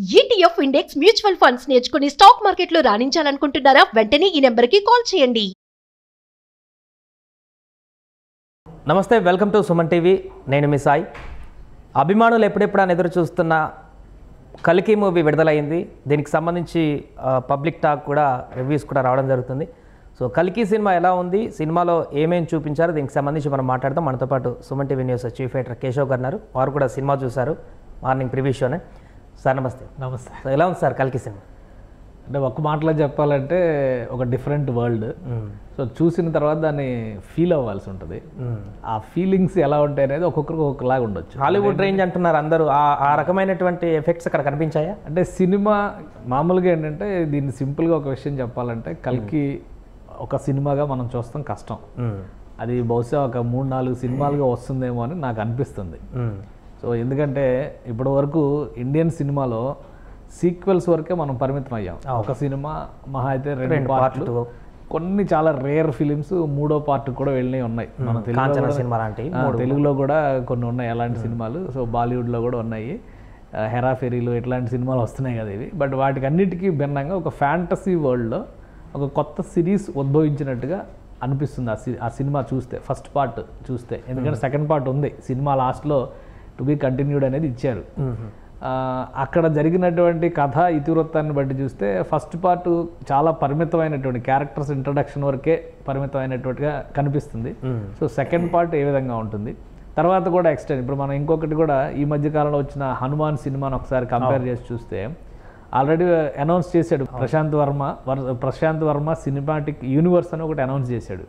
ETF index mutual funds నేర్చుకుని stock మార్కెట్లో రాణించాలనుకుంటున్నారా? వెంటనే ఈ నెంబర్కి కాల్ చేయండి. నమస్తే, వెల్కమ్ టు సుమన్ టీవీ. నేను మీ సాయి. అభిమానులు ఎప్పుడెప్పుడు ఎదురు చూస్తున్న కల్కి మూవీ విడుదలైంది. దీనికి సంబంధించి పబ్లిక్ టాక్ కూడా, రివ్యూస్ కూడా రావడం జరుగుతుంది. సో కల్కి సినిమా ఎలా ఉంది, సినిమాలో ఏమేమి చూపించారు, దీనికి సంబంధించి మనం మాట్లాడదాం. మనతో పాటు Suman TV news chief editor Keshav గారు ఉన్నారు. వారు కూడా సినిమా చూశారు, మార్నింగ్ ప్రివ్యూ షోనే. సార్ నమస్తే. నమస్తే. సో ఎలా ఉంది సార్ కల్కి సినిమా? అంటే ఒక్క మాటలో చెప్పాలంటే ఒక డిఫరెంట్ వరల్డ్. సో చూసిన తర్వాత దాన్ని ఫీల్ అవ్వాల్సి ఉంటుంది. ఆ ఫీలింగ్స్ ఎలా ఉంటాయి అనేది ఒక్కొక్కరికి ఒక్కొక్కలాగా ఉండొచ్చు. హాలీవుడ్ రేంజ్ అంటున్నారు అందరూ, ఆ రకమైనటువంటి ఎఫెక్ట్స్ అక్కడ కనిపించాయా? అంటే సినిమా మామూలుగా ఏంటంటే, దీన్ని సింపుల్గా ఒక విషయం చెప్పాలంటే, కల్కి ఒక సినిమాగా మనం చూస్తాం కష్టం. అది బహుశా ఒక 3-4 సినిమాలుగా వస్తుందేమో అని నాకు అనిపిస్తుంది. సో ఎందుకంటే ఇప్పటి వరకు ఇండియన్ సినిమాలో సీక్వెల్స్ వరకే మనం పరిమితం అయ్యాం. ఒక సినిమా మహా అయితే 2 పార్ట్లు, కొన్ని చాలా రేర్ ఫిలిమ్స్ 3వ పార్ట్ కూడా వెళ్ళినవి ఉన్నాయి. మన తెలుగులో కూడా కొన్ని ఉన్నాయి అలాంటి సినిమాలు. సో బాలీవుడ్లో కూడా ఉన్నాయి, హెరాఫెరీలు ఇట్లాంటి సినిమాలు వస్తున్నాయి కదా ఇవి. బట్ వాటికి అన్నిటికీ భిన్నంగా ఒక ఫ్యాంటసీ వరల్డ్లో ఒక కొత్త సిరీస్ ఉద్భవించినట్టుగా అనిపిస్తుంది ఆ సినిమా చూస్తే, ఫస్ట్ పార్ట్ చూస్తే. ఎందుకంటే సెకండ్ పార్ట్ ఉంది సినిమా లాస్ట్లో, టు బి కంటిన్యూడ్ అనేది ఇచ్చారు. అక్కడ జరిగినటువంటి కథ ఇతివృత్తాన్ని బట్టి చూస్తే ఫస్ట్ పార్ట్ చాలా పరిమితమైనటువంటి క్యారెక్టర్స్ ఇంట్రడక్షన్ వరకే పరిమితమైనట్టుగా కనిపిస్తుంది. సో సెకండ్ పార్ట్ ఏ విధంగా ఉంటుంది, తర్వాత కూడా ఎక్స్టెండ్. ఇప్పుడు మనం ఇంకొకటి కూడా ఈ మధ్యకాలంలో వచ్చిన హనుమాన్ సినిమాను ఒకసారి కంపేర్ చేసి చూస్తే, ఆల్రెడీ అనౌన్స్ చేశాడు ప్రశాంత్ వర్మ సినిమాటిక్ యూనివర్స్ అని ఒకటి అనౌన్స్ చేశాడు.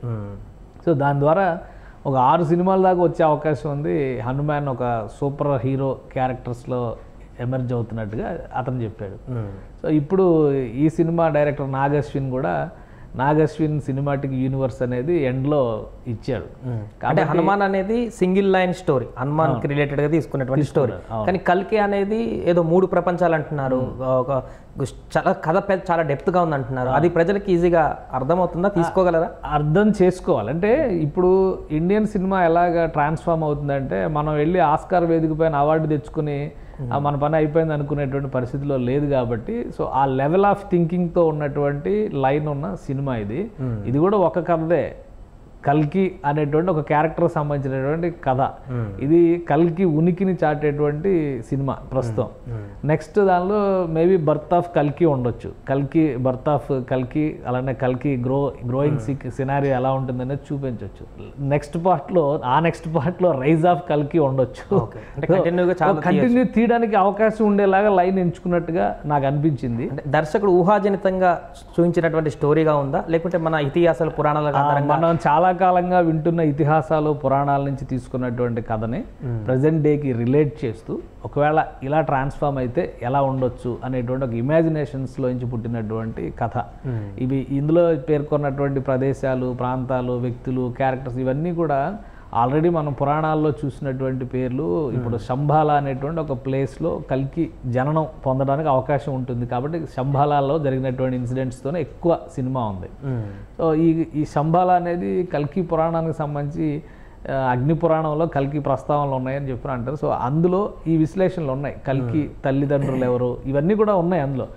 సో దాని ద్వారా ఒక 6 సినిమాల దాకా వచ్చే అవకాశం ఉంది. హనుమాన్ ఒక సూపర్ హీరో క్యారెక్టర్స్లో ఎమర్జ్ అవుతున్నట్టుగా అతను చెప్పాడు. సో ఇప్పుడు ఈ cinema director Nag Ashwin cinematic universe అనేది ఎండ్లో ఇచ్చాడు. అంటే హనుమాన్ అనేది సింగిల్ లైన్ స్టోరీ, హనుమాన్కి రిలేటెడ్గా తీసుకున్నటువంటి స్టోరీ. కానీ కల్కి అనేది ఏదో 3 ప్రపంచాలు అంటున్నారు. ఒక చాలా కథ చాలా డెప్త్గా ఉంది అంటున్నారు. అది ప్రజలకు ఈజీగా అర్థమవుతుందా, తీసుకోగలరా? అర్థం చేసుకోవాలంటే ఇప్పుడు ఇండియన్ సినిమా ఎలాగ ట్రాన్స్ఫార్మ్ అవుతుందంటే, మనం వెళ్ళి ఆస్కార్ వేదిక పైన అవార్డు తెచ్చుకుని మన పని అయిపోయింది అనుకునేటువంటి పరిస్థితిలో లేదు కాబట్టి, సో ఆ లెవెల్ ఆఫ్ థింకింగ్తో ఉన్నటువంటి లైన్ ఉన్న సినిమా ఇది. ఇది కూడా ఒక కథదే, కల్కి అనేటువంటి ఒక క్యారెక్టర్ సంబంధించినటువంటి కథ. ఇది కల్కి ఉనికిని చాటేటువంటి సినిమా ప్రస్తుతం. నెక్స్ట్ దానిలో మేబీ బర్త్ ఆఫ్ కల్కి ఉండొచ్చు, బర్త్ ఆఫ్ కల్కి, అలానే కల్కి గ్రోయింగ్ సినారియో ఎలా ఉంటుందనేది చూపించవచ్చు. నెక్స్ట్ పార్ట్లో రైజ్ ఆఫ్ కల్కి ఉండొచ్చు. కంటిన్యూ తీయడానికి అవకాశం ఉండేలాగా లైన్ ఎంచుకున్నట్టుగా నాకు అనిపించింది. దర్శకుడు ఊహాజనితంగా చూపించినటువంటి స్టోరీగా ఉందా, లేకుంటే మన ఇతిహాసాలు పురాణాల మనం చాలా కాలంగా వింటున్న ఇతిహాసాలు పురాణాల నుంచి తీసుకున్నటువంటి కథని ప్రజెంట్ డేకి రిలేట్ చేస్తూ, ఒకవేళ ఇలా ట్రాన్స్ఫార్మ్ అయితే ఎలా ఉండొచ్చు అనేటువంటి ఒక ఇమాజినేషన్స్లో నుంచి పుట్టినటువంటి కథ. ఇవి ఇందులో పేర్కొన్నటువంటి ప్రదేశాలు, ప్రాంతాలు, వ్యక్తులు, క్యారెక్టర్స్ ఇవన్నీ కూడా ఆల్రెడీ మనం పురాణాల్లో చూసినటువంటి పేర్లు. ఇప్పుడు శంబాల అనేటువంటి ఒక ప్లేస్లో కల్కి జననం పొందడానికి అవకాశం ఉంటుంది కాబట్టి శంబాలలో జరిగినటువంటి ఇన్సిడెంట్స్తోనే ఎక్కువ సినిమా ఉంది. సో ఈ శంబాల అనేది కల్కి పురాణానికి సంబంధించి అగ్ని పురాణంలో కల్కి ప్రస్తావనలు ఉన్నాయని చెప్పి అంటారు. సో అందులో ఈ విశ్లేషణలు ఉన్నాయి, కల్కి తల్లిదండ్రులు ఎవరు, ఇవన్నీ కూడా ఉన్నాయి అందులో.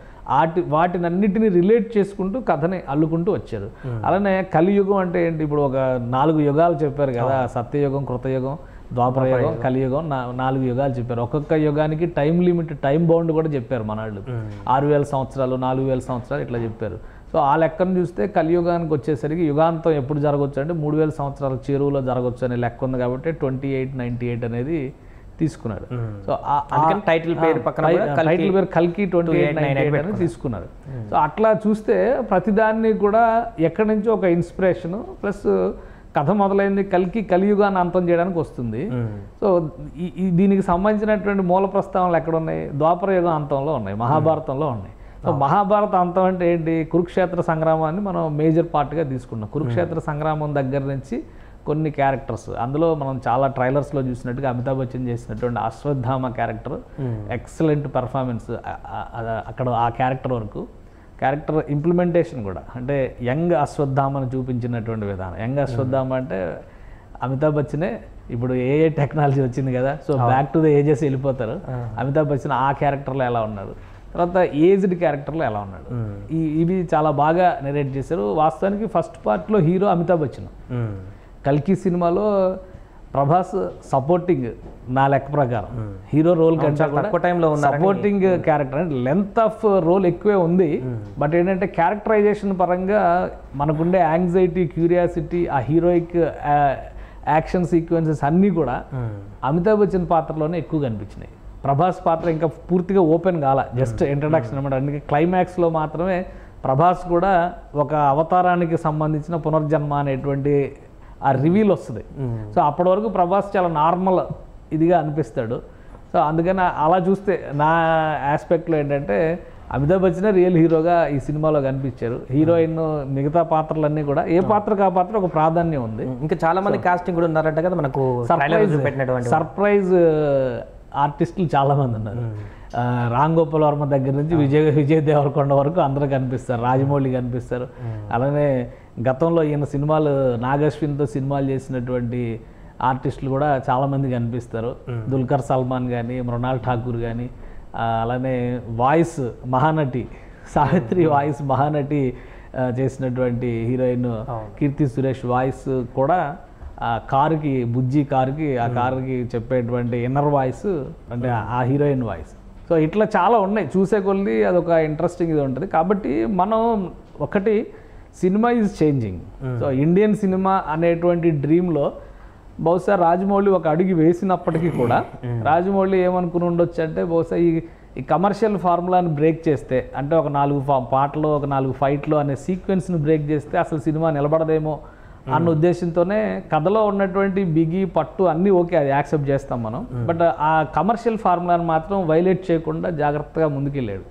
వాటినన్నిటిని రిలేట్ చేసుకుంటూ కథని అల్లుకుంటూ వచ్చారు. అలానే కలియుగం అంటే ఏంటి, ఇప్పుడు ఒక 4 యుగాలు చెప్పారు కదా, సత్యయుగం, కృతయుగం, ద్వాపర యుగం, కలియుగం, 4 యుగాలు చెప్పారు. ఒక్కొక్క యుగానికి టైం బౌండ్ కూడా చెప్పారు మనవాళ్ళు. 6000 సంవత్సరాలు, 4000 సంవత్సరాలు ఇట్లా చెప్పారు. సో ఆ లెక్కను చూస్తే కలియుగానికి వచ్చేసరికి యుగాంతం ఎప్పుడు జరగవచ్చు అంటే 3000 సంవత్సరాల చేరువలో జరగవచ్చు అనే లెక్క ఉంది కాబట్టి 2898 అనేది తీసుకున్నాడు. సో టైటిల్ పేరు కల్కి 2898 అని తీసుకున్నారు. సో అట్లా చూస్తే ప్రతిదాన్ని కూడా ఎక్కడి నుంచో ఒక ఇన్స్పిరేషన్ ప్లస్ కథ మొదలైంది కలియుగాన్ని అంతం చేయడానికి వస్తుంది. సో దీనికి సంబంధించినటువంటి మూల ప్రస్తావనలు ఎక్కడ ఉన్నాయి, ద్వాపర యుగం అంతంలో ఉన్నాయి, మహాభారతంలో ఉన్నాయి. సో మహాభారత అంతం అంటే ఏంటి, కురుక్షేత్ర సంగ్రామాన్ని మనం మేజర్ పార్ట్గా తీసుకున్నాం. కురుక్షేత్ర సంగ్రామం దగ్గర నుంచి కొన్ని క్యారెక్టర్స్, అందులో మనం చాలా ట్రైలర్స్లో చూసినట్టుగా అమితాబ్ బచ్చన్ చేసినటువంటి అశ్వత్థామ క్యారెక్టర్ ఎక్సలెంట్ పర్ఫార్మెన్స్. అక్కడ ఆ క్యారెక్టర్ వరకు క్యారెక్టర్ ఇంప్లిమెంటేషన్ కూడా, అంటే యంగ్ అశ్వత్థామను చూపించినటువంటి విధానం. యంగ్ అశ్వత్థామ అంటే అమితాబ్ బచ్చనే ఇప్పుడు ఏ టెక్నాలజీ వచ్చింది కదా, so back to the ages వెళ్ళిపోతారు. అమితాబ్ బచ్చన్ ఆ క్యారెక్టర్లో ఎలా ఉన్నారు, తర్వాత ఏజ్డ్ క్యారెక్టర్లో ఎలా ఉన్నాడు, ఇవి చాలా బాగా నెరేట్ చేశారు. వాస్తవానికి ఫస్ట్ పార్ట్లో హీరో అమితాబ్ బచ్చన్, కల్కి సినిమాలో ప్రభాస్ సపోర్టింగ్ నా లెక్క ప్రకారం హీరో రోల్ కంటే తక్కువ టైంలో సపోర్టింగ్ క్యారెక్టర్ అంటే లెంత్ ఆఫ్ రోల్ ఎక్కువే ఉంది. బట్ ఏంటంటే క్యారెక్టరైజేషన్ పరంగా మనకుండే యాంగ్జైటీ, క్యూరియాసిటీ, ఆ హీరోయిక్ యాక్షన్ సీక్వెన్సెస్ అన్నీ కూడా అమితాబ్ బచ్చన్ పాత్రలోనే ఎక్కువ కనిపించినాయి. ప్రభాస్ పాత్ర ఇంకా పూర్తిగా ఓపెన్ కాల, జస్ట్ ఇంట్రడక్షన్ అనమాట. అందుకే క్లైమాక్స్లో మాత్రమే ప్రభాస్ కూడా ఒక అవతారానికి సంబంధించిన పునర్జన్మ అనేటువంటి ఆ రివీల్ వస్తుంది. సో అప్పటి వరకు ప్రభాస్ చాలా నార్మల్ ఇదిగా అనిపిస్తాడు. సో అందుకని అలా చూస్తే నా ఆస్పెక్ట్లో ఏంటంటే అమితాబ్ బచ్చనే రియల్ హీరోగా ఈ సినిమాలో కనిపించారు. హీరోయిన్ మిగతా పాత్రలన్నీ కూడా ఏ పాత్రకు ఆ పాత్ర ఒక ప్రాధాన్యం ఉంది. ఇంకా చాలా మంది కాస్టింగ్ కూడా ఉన్నారంట కదా, మనకు సర్ప్రైజ్ ఆర్టిస్టులు చాలా మంది ఉన్నారు. రామ్ గోపాల్ వర్మ దగ్గర నుంచి విజయ్ దేవరకొండ వరకు అందరూ కనిపిస్తారు, రాజమౌళి కనిపిస్తారు. అలానే గతంలో ఈయన సినిమాలు నాగశ్విన్తో సినిమాలు చేసినటువంటి ఆర్టిస్టులు కూడా చాలామంది కనిపిస్తారు. దుల్కర్ సల్మాన్ కానీ, మృణాల్ ఠాకూర్ కానీ, అలానే వాయిస్ మహానటి సావిత్రి వాయిస్ మహానటి చేసినటువంటి హీరోయిన్ కీర్తి సురేష్ వాయిస్ కూడా ఆ కారుకి, బుజ్జి కారుకి, ఆ కారుకి చెప్పేటువంటి ఇన్నర్ వాయిస్ అంటే ఆ హీరోయిన్ వాయిస్. సో ఇట్లా చాలా ఉన్నాయి, చూసే కొద్ది అదొక ఇంట్రెస్టింగ్ ఇది ఉంటుంది. కాబట్టి మనం ఒకటి cinema is changing. So Indian cinema అనేటువంటి డ్రీమ్లో బహుశా రాజమౌళి ఒక అడుగు వేసినప్పటికీ కూడా రాజమౌళి ఏమనుకుని ఉండొచ్చు అంటే బహుశా ఈ కమర్షియల్ ఫార్ములాని బ్రేక్ చేస్తే, అంటే ఒక 4 పాటలు, ఒక 4 ఫైట్లు అనే సీక్వెన్స్ని బ్రేక్ చేస్తే అసలు సినిమా నిలబడదేమో అన్న ఉద్దేశంతోనే కథలో ఉన్నటువంటి బిగి పట్టు అన్నీ ఓకే, అది యాక్సెప్ట్ చేస్తాం మనం. బట్ ఆ కమర్షియల్ ఫార్ములాని మాత్రం వైలేట్ చేయకుండా జాగ్రత్తగా ముందుకెళ్ళాడు.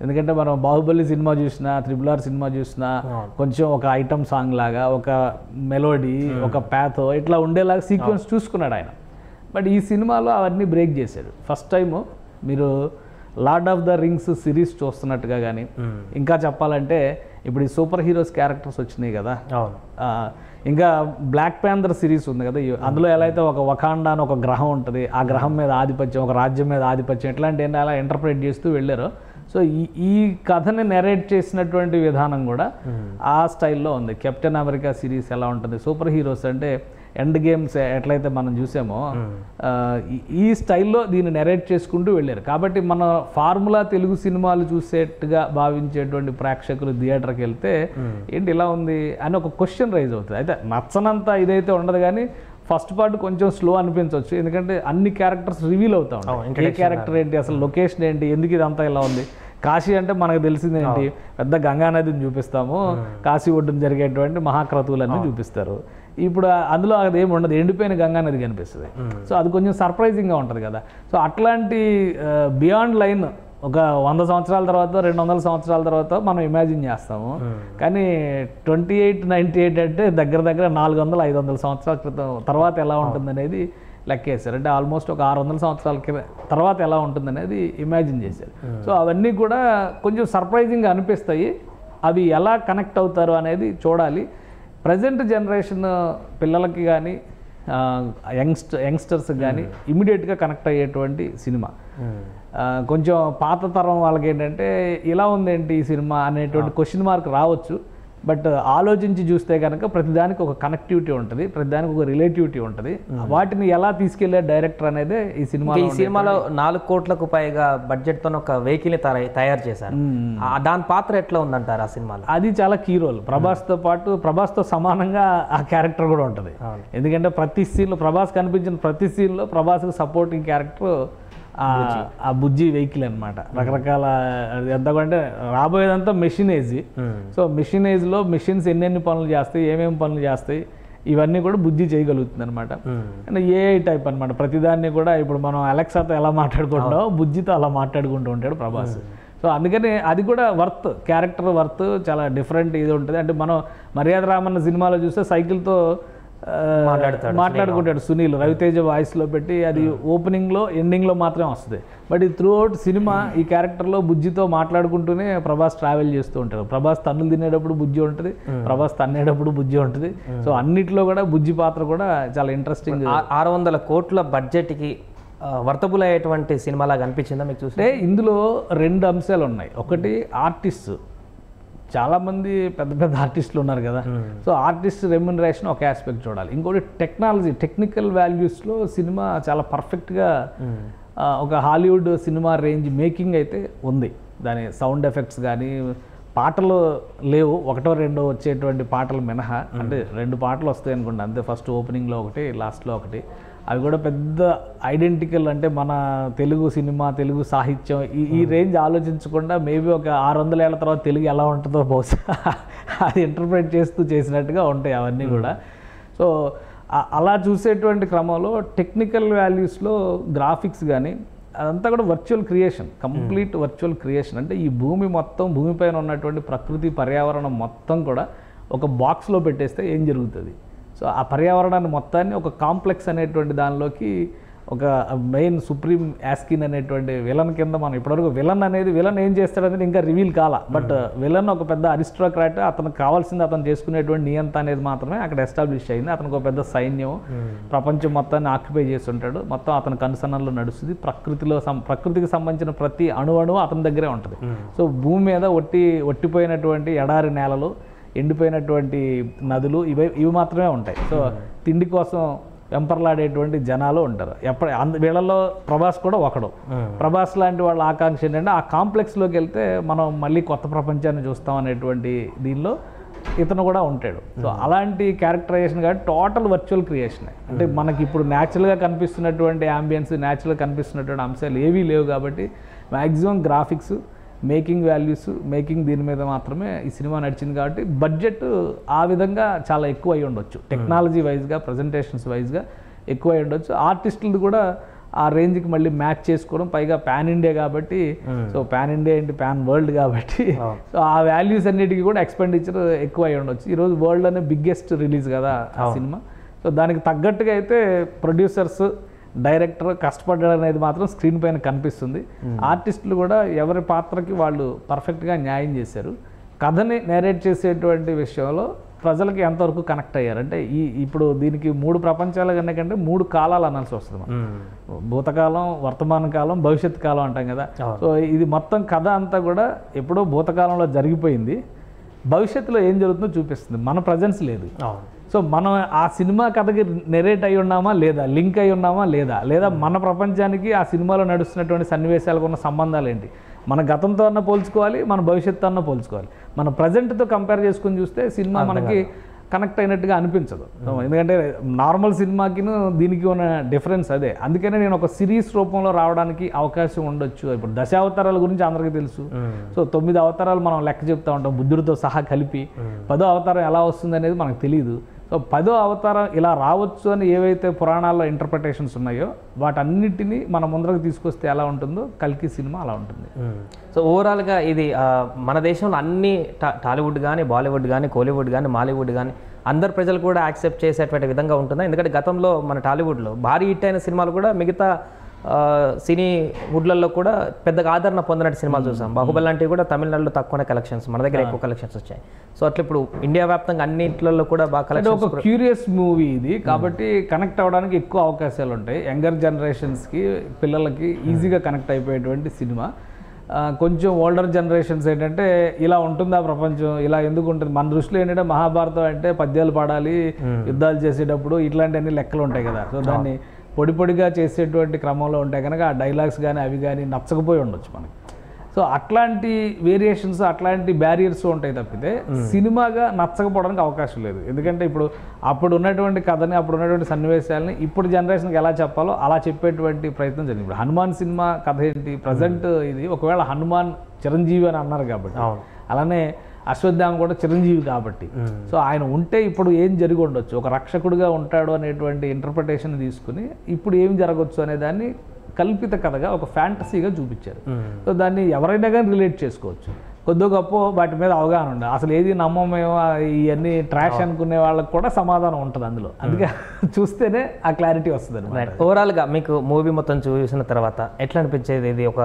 ఎందుకంటే మనం బాహుబలి సినిమా చూసినా, RRR సినిమా చూసినా కొంచెం ఒక ఐటమ్ సాంగ్ లాగా, ఒక మెలోడీ, ఒక ప్యాథో ఇట్లా ఉండేలాగా సీక్వెన్స్ చూసుకున్నాడు ఆయన. బట్ ఈ సినిమాలో అవన్నీ బ్రేక్ చేశాడు. ఫస్ట్ టైము మీరు lord of the rings series చూస్తున్నట్టుగా కానీ, ఇంకా చెప్పాలంటే ఇప్పుడు ఈ సూపర్ హీరోస్ క్యారెక్టర్స్ వచ్చినాయి కదా, ఇంకా బ్లాక్ ప్యాంథర్ సిరీస్ ఉంది కదా, అందులో ఎలా అయితే ఒక వకాండా అని ఒక గ్రహం ఉంటుంది, ఆ గ్రహం మీద ఆధిపత్యం, ఒక రాజ్యం మీద ఆధిపత్యం, ఇట్లాంటి అలా ఇంటర్ప్రిట్ చేస్తూ వెళ్ళారు. సో ఈ కథని నెరేట్ చేసినటువంటి విధానం కూడా ఆ స్టైల్లో ఉంది. కెప్టెన్ అమెరికా సిరీస్ ఎలా ఉంటుంది, సూపర్ హీరోస్ అంటే ఎండ్ గేమ్స్ ఎట్లయితే మనం చూసామో ఈ స్టైల్లో దీన్ని నెరేట్ చేసుకుంటూ వెళ్ళారు. కాబట్టి మన ఫార్ములా తెలుగు సినిమాలు చూసేట్టుగా భావించేటువంటి ప్రేక్షకులు థియేటర్కి వెళ్తే ఏంటి ఇలా ఉంది అని ఒక క్వశ్చన్ రైజ్ అవుతుంది. అయితే నచ్చనంత ఇదైతే ఉండదు, కానీ ఫస్ట్ పార్ట్ కొంచెం స్లో అనిపించవచ్చు. ఎందుకంటే అన్ని క్యారెక్టర్స్ రివీల్ అవుతా ఉంటాయి. ఏ క్యారెక్టర్ ఏంటి, అసలు లొకేషన్ ఏంటి, ఎందుకు ఇదంతా ఇలా ఉంది. కాశీ అంటే మనకు తెలిసింది ఏంటి, పెద్ద గంగా నదిని చూపిస్తాము, కాశీ ఒడ్డున జరిగేటువంటి మహాక్రతువులన్నీ చూపిస్తారు. ఇప్పుడు అందులో అది ఏమి ఉండదు, ఎండిపోయిన గంగా నది కనిపిస్తుంది. సో అది కొంచెం సర్ప్రైజింగ్గా ఉంటుంది కదా. సో అట్లాంటి బియాండ్ లైన్ ఒక 100 సంవత్సరాల తర్వాత, 200 సంవత్సరాల తర్వాత మనం ఇమాజిన్ చేస్తాము. కానీ 2898 అంటే దగ్గర 400-500 సంవత్సరాల క్రితం తర్వాత ఎలా ఉంటుంది అనేది లెక్కేశారు. అంటే ఆల్మోస్ట్ ఒక 600 సంవత్సరాల తర్వాత ఎలా ఉంటుంది అనేది ఇమాజిన్ చేశారు. సో అవన్నీ కూడా కొంచెం సర్ప్రైజింగ్గా అనిపిస్తాయి. అవి ఎలా కనెక్ట్ అవుతారు అనేది చూడాలి. ప్రజెంట్ జనరేషన్ పిల్లలకి కానీ యంగ్స్టర్స్కి కానీ ఇమీడియట్గా కనెక్ట్ అయ్యేటువంటి సినిమా. కొంచెం పాత తరం వాళ్ళకి ఏంటంటే ఇలా ఉందేంటి ఈ సినిమా అనేటువంటి క్వశ్చన్ మార్క్ రావచ్చు. బట్ ఆలోచించి చూస్తే కనుక ప్రతిదానికి ఒక కనెక్టివిటీ ఉంటుంది, ప్రతిదానికి ఒక రిలేటివిటీ ఉంటుంది. వాటిని ఎలా తీసుకెళ్లే డైరెక్టర్ అనేది ఈ సినిమాలో 4 కోట్లకు పైగా బడ్జెట్తో ఒక వెహికల్ని తయారు చేశారు. దాని పాత్ర ఎట్లా ఉందంటారు ఆ సినిమాలో? అది చాలా కీ రోల్. ప్రభాస్తో సమానంగా ఆ క్యారెక్టర్ కూడా ఉంటుంది. ఎందుకంటే ప్రతి సీన్లో ప్రభాస్ కనిపించిన ప్రతి సీన్లో ప్రభాస్కి సపోర్టింగ్ క్యారెక్టర్ ఆ బుజ్జి వెహికల్ అనమాట. రకరకాల ఎంతకంటే రాబోయేదంతా మెషినేజ్. సో మెషినేజ్లో మెషిన్స్ ఎన్నెన్ని పనులు చేస్తాయి, ఏమేమి పనులు చేస్తాయి, ఇవన్నీ కూడా బుజ్జి చేయగలుగుతుంది అనమాట. అంటే ఏఐ టైప్ అనమాట. ప్రతిదాన్ని కూడా ఇప్పుడు మనం అలెక్సాతో ఎలా మాట్లాడుకుంటామో బుజ్జితో అలా మాట్లాడుకుంటూ ఉంటాడు ప్రభాస్. సో అందుకని అది కూడా క్యారెక్టర్ వర్త్ చాలా డిఫరెంట్ ఇది ఉంటుంది. అంటే మనం మర్యాద రామన్న సినిమాలో చూస్తే సైకిల్తో మాట్లాడుకుంటాడు సునీల్, రవితేజ వాయిస్లో పెట్టి, అది ఓపెనింగ్లో ఎండింగ్లో మాత్రమే వస్తుంది. బట్ ఈ త్రూ అవుట్ సినిమా ఈ క్యారెక్టర్లో బుజ్జితో మాట్లాడుకుంటూనే ప్రభాస్ ట్రావెల్ చేస్తూ ఉంటాడు. ప్రభాస్ తన్నులు తినేటప్పుడు బుజ్జి ఉంటుంది, ప్రభాస్ తన్నేటప్పుడు బుజ్జి ఉంటుంది. సో అన్నిట్లో కూడా బుజ్జి పాత్ర కూడా చాలా ఇంట్రెస్టింగ్. 600 కోట్ల బడ్జెట్కి వర్తబుల్ అయ్యేటువంటి సినిమాలాగా అనిపించిందా మీకు చూస్తే? ఇందులో 2 అంశాలు ఉన్నాయి. ఒకటి ఆర్టిస్ట్, చాలామంది పెద్ద పెద్ద ఆర్టిస్టులు ఉన్నారు కదా, సో ఆర్టిస్ట్ రెమ్యునరేషన్ ఒక ఆస్పెక్ట్ చూడాలి. ఇంకోటి టెక్నాలజీ, టెక్నికల్ వాల్యూస్లో సినిమా చాలా పర్ఫెక్ట్గా ఒక హాలీవుడ్ సినిమా రేంజ్ మేకింగ్ అయితే ఉంది. దాని సౌండ్ ఎఫెక్ట్స్ కానీ, పాటలు లేవు, 1 2 వచ్చేటువంటి పాటలు మినహా, అంటే 2 పాటలు వస్తాయి అనుకోండి అంతే, ఫస్ట్ ఓపెనింగ్లో ఒకటి, లాస్ట్లో ఒకటి. అవి కూడా పెద్ద ఐడెంటికల్, అంటే మన తెలుగు సినిమా, తెలుగు సాహిత్యం ఈ రేంజ్ ఆలోచించకుండా మేబీ ఒక 600 ఏళ్ల తర్వాత తెలుగు ఎలా ఉంటుందో బహుశా అది ఇంటర్ప్రిట్ చేస్తూ చేసినట్టుగా ఉంటాయి అవన్నీ కూడా. సో అలా చూసేటువంటి క్రమంలో టెక్నికల్ వాల్యూస్లో గ్రాఫిక్స్ కానీ అదంతా కూడా virtual creation, complete virtual creation. అంటే ఈ భూమి మొత్తం, భూమిపైన ఉన్నటువంటి ప్రకృతి పర్యావరణం మొత్తం కూడా ఒక బాక్స్లో పెట్టేస్తే ఏం జరుగుతుంది? సో ఆ పర్యావరణాన్ని మొత్తాన్ని ఒక కాంప్లెక్స్ అనేటువంటి దానిలోకి ఒక మెయిన్ సుప్రీం యాస్కిన్ అనేటువంటి విలన్ కింద మనం ఇప్పటివరకు విలన్ ఏం చేస్తాడనేది ఇంకా రివీల్ కాల. బట్ విలన్ ఒక పెద్ద అరిస్టోక్రాట్, అతనికి కావాల్సింది అతను చేసుకునేటువంటి నియంత అనేది మాత్రమే అక్కడ ఎస్టాబ్లిష్ అయింది. అతనికి ఒక పెద్ద సైన్యం, ప్రపంచం మొత్తాన్ని ఆక్యుపై చేసి ఉంటాడు, మొత్తం అతని కన్సర్న్లో నడుస్తుంది. ప్రకృతికి సంబంధించిన ప్రతి అణువు అతని దగ్గరే ఉంటుంది. సో భూమి మీద ఒట్టిపోయినటువంటి ఎడారి నేలలు, ఎండిపోయినటువంటి నదులు ఇవి మాత్రమే ఉంటాయి. సో తిండి కోసం వెంపర్లాడేటువంటి జనాలు ఉంటారు. వీళ్ళలో ప్రభాస్ కూడా ఒకడు. ప్రభాస్ లాంటి వాళ్ళ ఆకాంక్ష ఏంటంటే ఆ కాంప్లెక్స్లోకి వెళ్తే మనం మళ్ళీ కొత్త ప్రపంచాన్ని చూస్తాం అనేటువంటి దీనిలో ఇతను కూడా ఉంటాడు. సో అలాంటి క్యారెక్టరైజేషన్ కాబట్టి టోటల్ వర్చువల్ క్రియేషన్. అంటే మనకి ఇప్పుడు న్యాచురల్గా కనిపిస్తున్నటువంటి యాంబియన్స్, న్యాచురల్గా కనిపిస్తున్నటువంటి అంశాలు ఏవీ లేవు కాబట్టి maximum graphics, making values, making దీని మీద మాత్రమే ఈ సినిమా నడిచింది. కాబట్టి బడ్జెట్ ఆ విధంగా చాలా ఎక్కువ అయి ఉండొచ్చు, టెక్నాలజీ వైజ్గా, ప్రజెంటేషన్స్ వైజ్గా ఎక్కువ అయి ఉండొచ్చు. ఆర్టిస్టులు కూడా ఆ రేంజ్కి మళ్ళీ మ్యాచ్ చేసుకోవడం, పైగా పాన్ ఇండియా కాబట్టి, సో పాన్ ఇండియా ఏంటి, పాన్ వరల్డ్ కాబట్టి, సో ఆ వాల్యూస్ అన్నిటికీ కూడా ఎక్స్పెండిచర్ ఎక్కువ అయి ఉండొచ్చు. ఈరోజు వరల్డ్లోనే బిగ్గెస్ట్ రిలీజ్ కదా ఆ సినిమా. సో దానికి తగ్గట్టుగా అయితే ప్రొడ్యూసర్స్, డైరెక్టర్ కష్టపడ్డాడు అనేది మాత్రం స్క్రీన్ పైన కనిపిస్తుంది. ఆర్టిస్టులు కూడా ఎవరి పాత్రకి వాళ్ళు పర్ఫెక్ట్గా న్యాయం చేశారు. కథని నేరేట్ చేసేటువంటి విషయంలో ప్రజలకి ఎంతవరకు కనెక్ట్ అయ్యారు అంటే ఇప్పుడు దీనికి 3 ప్రపంచాలు కంటే 3 కాలాలు అనాల్సి వస్తుంది మనం. భూతకాలం, వర్తమాన కాలం, భవిష్యత్ కాలం అంటాం కదా. సో ఇది మొత్తం కథ అంతా కూడా ఎప్పుడో భూతకాలంలో జరిగిపోయింది, భవిష్యత్తులో ఏం జరుగుతుందో చూపిస్తుంది. మన ప్రజెన్స్ లేదు. సో మనం ఆ సినిమా కథకి నెరేట్ అయి ఉన్నామా లేదా, లింక్ అయి ఉన్నామా లేదా మన ప్రపంచానికి ఆ సినిమాలో నడుస్తున్నటువంటి సన్నివేశాలకు ఉన్న సంబంధాలు ఏంటి, మన గతంతో అన్న పోల్చుకోవాలి, మన భవిష్యత్తు అన్న పోల్చుకోవాలి. మన ప్రజెంట్తో కంపేర్ చేసుకుని చూస్తే సినిమా మనకి కనెక్ట్ అయినట్టుగా అనిపించదు. ఎందుకంటే నార్మల్ సినిమాకిను దీనికి ఉన్న డిఫరెన్స్ అదే. అందుకనే నేను ఒక సిరీస్ రూపంలో రావడానికి అవకాశం ఉండొచ్చు. ఇప్పుడు 10 అవతారాల గురించి అందరికీ తెలుసు. సో 9 అవతారాలు మనం లెక్క చెప్తా ఉంటాం, బుద్ధుడితో సహా కలిపి. 10వ అవతారం ఎలా వస్తుంది అనేది మనకు తెలియదు. సో 10వ అవతారం ఇలా రావచ్చు అని ఏవైతే పురాణాల్లో ఇంటర్ప్రిటేషన్స్ ఉన్నాయో వాటన్నిటినీ మన ముందరకు తీసుకొస్తే ఎలా ఉంటుందో కల్కి సినిమా అలా ఉంటుంది. సో ఓవరాల్గా ఇది మన దేశంలో అన్ని టాలీవుడ్ కానీ, బాలీవుడ్ కానీ, కోలీవుడ్ కానీ, మాలీవుడ్ కానీ అందరు ప్రజలు కూడా యాక్సెప్ట్ చేసేటువంటి విధంగా ఉంటుందా? ఎందుకంటే గతంలో మన టాలీవుడ్లో భారీ హిట్ అయిన సినిమాలు కూడా మిగతా సినీ వుడ్లలో కూడా పెద్దగా ఆదరణ పొందినట్టు సినిమాలు చూసాం. బాహుబలి లాంటివి కూడా తమిళనాడులో తక్కువనే కలెక్షన్స్, మన దగ్గర ఎక్కువ కలెక్షన్స్ వచ్చాయి. సో అట్లా ఇప్పుడు ఇండియా వ్యాప్తంగా అన్నింటిలో కూడా బాగా కలెక్షన్స్. ఒక క్యూరియస్ మూవీ ఇది కాబట్టి కనెక్ట్ అవ్వడానికి ఎక్కువ అవకాశాలు ఉంటాయి. యంగర్ జనరేషన్స్కి, పిల్లలకి ఈజీగా కనెక్ట్ అయిపోయేటువంటి సినిమా. కొంచెం ఓల్డర్ జనరేషన్స్ ఏంటంటే ఇలా ఉంటుందా ప్రపంచం, ఇలా ఎందుకు ఉంటుంది, మన దృష్టిలో ఏంటంటే మహాభారతం అంటే పద్యాలు పాడాలి, యుద్ధాలు చేసేటప్పుడు ఇట్లాంటివన్నీ లెక్కలు ఉంటాయి కదా. సో దాన్ని పొడిగా చేసేటువంటి క్రమంలో ఉంటాయి కనుక ఆ డైలాగ్స్ కానీ అవి కానీ నచ్చకపోయి ఉండొచ్చు మనకి. సో అట్లాంటి వేరియేషన్స్, అట్లాంటి బ్యారియర్స్ ఉంటాయి తప్పితే సినిమాగా నచ్చకపోవడానికి అవకాశం లేదు. ఎందుకంటే ఇప్పుడు అప్పుడు ఉన్నటువంటి కథని, అప్పుడు ఉన్నటువంటి సన్నివేశాలని ఇప్పుడు జనరేషన్కి ఎలా చెప్పాలో అలా చెప్పేటువంటి ప్రయత్నం జరిగింది. ఇప్పుడు హనుమాన్ సినిమా కథ ఏంటి, ప్రజెంట్ ఇది ఒకవేళ హనుమాన్ చిరంజీవి అని అన్నారు కాబట్టి, అలానే అశ్వత్థామ కూడా చిరంజీవి కాబట్టి, సో ఆయన ఉంటే ఇప్పుడు ఏం జరిగి ఉండొచ్చు, ఒక రక్షకుడిగా ఉంటాడు అనేటువంటి ఇంటర్ప్రిటేషన్ తీసుకుని ఇప్పుడు ఏం జరగవచ్చు అనే దాన్ని కల్పిత కథగా, ఒక ఫ్యాంటసీగా చూపించారు. సో దాన్ని ఎవరైనా కానీ రిలేట్ చేసుకోవచ్చు. కొద్ది గొప్ప వాటి మీద అవగాహన ఉండదు. అసలు ఏది నమ్మమేమో, ఇవన్నీ ట్రాష్ అనుకునే వాళ్ళకి కూడా సమాధానం ఉంటుంది అందులో. అందుకే చూస్తేనే ఆ క్లారిటీ వస్తుంది అనమాట. ఓవరాల్గా మీకు మూవీ మొత్తం చూసిన తర్వాత ఎట్లా అనిపించేది? ఇది ఒక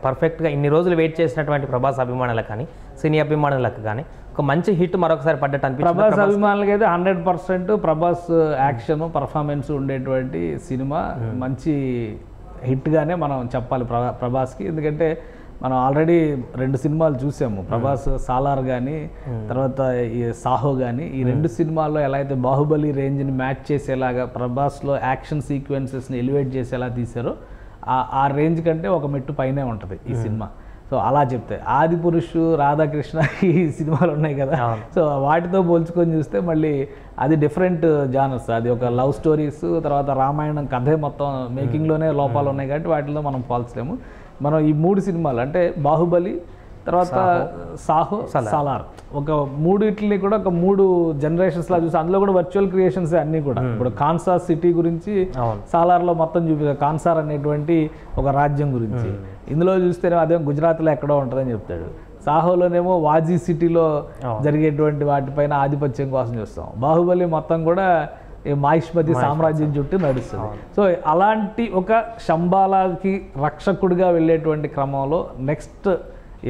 పర్ఫెక్ట్గా ఇన్ని రోజులు వెయిట్ చేసినటువంటి ప్రభాస్ అభిమానులకు కానీ, సినీ అభిమానులకు కానీ ఒక మంచి హిట్ మరొకసారి పడ్డట్టు అనిపించింది. ప్రభాస్ అభిమానులకి అయితే 100% ప్రభాస్ యాక్షన్, పర్ఫార్మెన్స్ ఉండేటువంటి సినిమా, మంచి హిట్గానే మనం చెప్పాలి ప్రభాస్కి. ఎందుకంటే మనం ఆల్రెడీ 2 సినిమాలు చూసాము, ప్రభాస్ సాలార్ కానీ తర్వాత ఈ సాహో కానీ. ఈ 2 సినిమాల్లో ఎలా అయితే బాహుబలి రేంజ్ని మ్యాచ్ చేసేలాగా ప్రభాస్లో యాక్షన్ సీక్వెన్సెస్ని ఎలివేట్ చేసేలా తీశారో ఆ రేంజ్ కంటే ఒక మెట్టు పైనే ఉంటుంది ఈ సినిమా. సో అలా చెప్తే ఆదిపురుషు, రాధాకృష్ణ ఈ సినిమాలు ఉన్నాయి కదా, సో వాటితో పోల్చుకొని చూస్తే మళ్ళీ అది డిఫరెంట్ జానర్స్. అది ఒక లవ్ స్టోరీస్, తర్వాత రామాయణం కథే మొత్తం మేకింగ్లోనే లోపాలు ఉన్నాయి కాబట్టి వాటిలో మనం పోల్చలేము. మనం ఈ 3 సినిమాలు అంటే బాహుబలి, తర్వాత సాహో, సాలార్, ఒక 3 కూడా ఒక 3 జనరేషన్స్లా చూసి అందులో కూడా వర్చువల్ క్రియేషన్స్ అన్నీ కూడా. ఇప్పుడు కాన్సార్ సిటీ గురించి సాలార్లో మొత్తం చూపిస్తారు, కాన్సార్ అనేటువంటి ఒక రాజ్యం గురించి. ఇందులో చూస్తేనే అదే గుజరాత్లో ఎక్కడో ఉంటుందని చెప్తాడు. సాహోలోనేమో వాజీ సిటీలో జరిగేటువంటి వాటిపైన ఆధిపత్యం కోసం చూస్తాం. బాహుబలి మొత్తం కూడా మాహిష్మతి సామ్రాజ్యం చుట్టూ నడుస్తుంది. సో అలాంటి ఒక శంబాలాకి రక్షకుడిగా వెళ్ళేటువంటి క్రమంలో నెక్స్ట్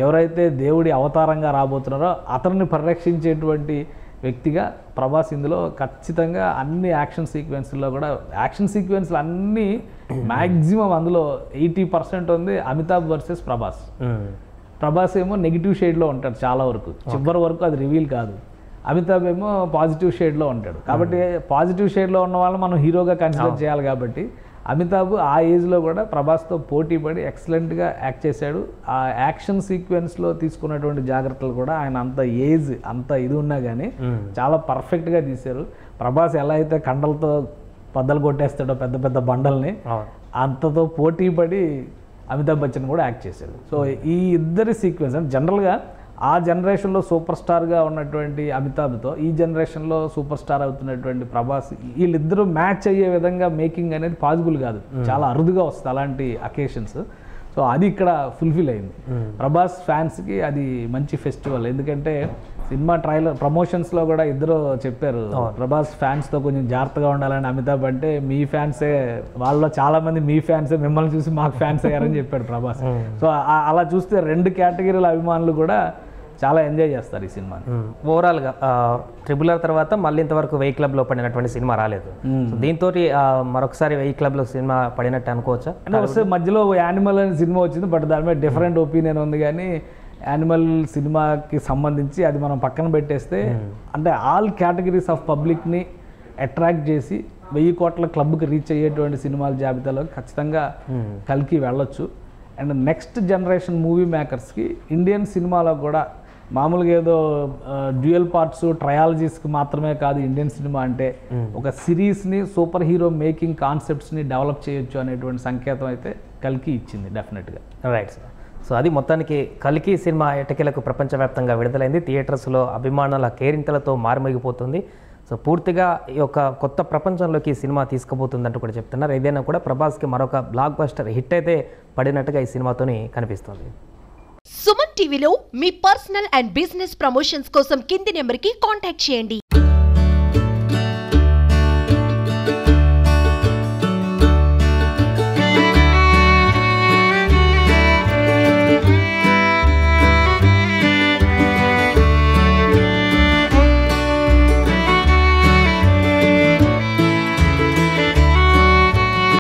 ఎవరైతే దేవుడి అవతారంగా రాబోతున్నారో అతన్ని పరిరక్షించేటువంటి వ్యక్తిగా ప్రభాస్ ఇందులో ఖచ్చితంగా అన్ని యాక్షన్ సీక్వెన్స్లో కూడా యాక్షన్ సీక్వెన్స్లు అన్నీ మ్యాక్సిమం అందులో 80% ఉంది అమితాబ్ వర్సెస్ ప్రభాస్. ప్రభాస్ ఏమో నెగిటివ్ షేడ్లో ఉంటాడు చాలా వరకు, చివరి వరకు అది రివీల్ కాదు. అమితాబ్ ఏమో పాజిటివ్ షేడ్లో ఉంటాడు. కాబట్టి పాజిటివ్ షేడ్లో ఉన్న వాళ్ళని మనం హీరోగా కన్సిడర్ చేయాలి. కాబట్టి అమితాబ్ ఆ ఏజ్లో కూడా ప్రభాస్తో పోటీ పడి ఎక్సలెంట్గా యాక్ట్ చేశాడు. ఆ యాక్షన్ సీక్వెన్స్లో తీసుకున్నటువంటి జాగ్రత్తలు కూడా ఆయన అంత ఏజ్ అంత ఇది ఉన్నా కానీ చాలా పర్ఫెక్ట్గా తీశారు. ప్రభాస్ ఎలా అయితే కండలతో బద్దలు కొట్టేస్తాడో పెద్ద పెద్ద బండల్ని, అంతతో పోటీ పడి అమితాబ్ బచ్చన్ కూడా యాక్ట్ చేశాడు. సో ఈ ఇద్దరి సీక్వెన్స్ అంటే జనరల్గా ఆ జనరేషన్లో సూపర్ స్టార్గా ఉన్నటువంటి అమితాబ్తో ఈ జనరేషన్లో సూపర్ స్టార్ అవుతున్నటువంటి ప్రభాస్, వీళ్ళిద్దరూ మ్యాచ్ అయ్యే విధంగా మేకింగ్ అనేది పాసిబుల్ కాదు, చాలా అరుదుగా వస్తుంది అలాంటి అకేషన్స్. సో అది ఇక్కడ ఫుల్ఫిల్ అయింది. ప్రభాస్ ఫ్యాన్స్కి అది మంచి ఫెస్టివల్. ఎందుకంటే సినిమా ట్రైలర్ ప్రమోషన్స్లో కూడా ఇద్దరు చెప్పారు, ప్రభాస్ ఫ్యాన్స్తో కొంచెం జాగ్రత్తగా ఉండాలని. అమితాబ్ అంటే మీ ఫ్యాన్సే, వాళ్ళలో చాలామంది మీ ఫ్యాన్సే, మిమ్మల్ని చూసి మాకు ఫ్యాన్స్ అయ్యారని చెప్పాడు ప్రభాస్. సో అలా చూస్తే 2 కేటగిరీల అభిమానులు కూడా చాలా ఎంజాయ్ చేస్తారు ఈ సినిమాని. ఓవరాల్గా ట్రిబుల్ ఆర్ తర్వాత మళ్ళీ ఇంతవరకు 1000 క్లబ్లో పడినటువంటి సినిమా రాలేదు. దీంతో మరొకసారి 1000 క్లబ్లో సినిమా పడినట్టు అనుకోవచ్చా? అంటే వస్తే మధ్యలో యానిమల్ అనే సినిమా వచ్చింది, బట్ దాని మీద డిఫరెంట్ ఒపీనియన్ ఉంది. కానీ యానిమల్ సినిమాకి సంబంధించి అది మనం పక్కన పెట్టేస్తే అంటే ఆల్ కేటగిరీస్ ఆఫ్ పబ్లిక్ని అట్రాక్ట్ చేసి 1000 కోట్ల క్లబ్కి రీచ్ అయ్యేటువంటి సినిమాల జాబితాలో ఖచ్చితంగా కల్కి వెళ్ళొచ్చు. అండ్ నెక్స్ట్ జనరేషన్ మూవీ మేకర్స్కి ఇండియన్ సినిమాలో కూడా మామూలుగా ఏదో డ్యూయల్ పార్ట్స్ ట్రయాలజీస్కి మాత్రమే కాదు ఇండియన్ సినిమా అంటే, ఒక సిరీస్ని సూపర్ హీరో మేకింగ్ కాన్సెప్ట్స్ని డెవలప్ చేయొచ్చు అనేటువంటి సంకేతం అయితే కల్కి ఇచ్చింది డెఫినెట్గా. Right sir. సో అది మొత్తానికి కల్కి సినిమా ఎటకేలకు ప్రపంచవ్యాప్తంగా విడుదలైంది. థియేటర్స్లో అభిమానుల కేరింతలతో మారుమోగిపోతుంది. సో పూర్తిగా ఈ యొక్క కొత్త ప్రపంచంలోకి ఈ సినిమా తీసుకుపోతుందంటూ కూడా చెప్తున్నారు. ఏదైనా కూడా ప్రభాస్కి మరొక బ్లాక్ బస్టర్ హిట్ అయితే పడినట్టుగా ఈ సినిమాతోని కనిపిస్తుంది. సుమన్ టీవీలో మీ పర్సనల్ అండ్ బిజినెస్ ప్రమోషన్స్ కోసం కింది నెంబర్కి కాంటాక్ట్ చేయండి.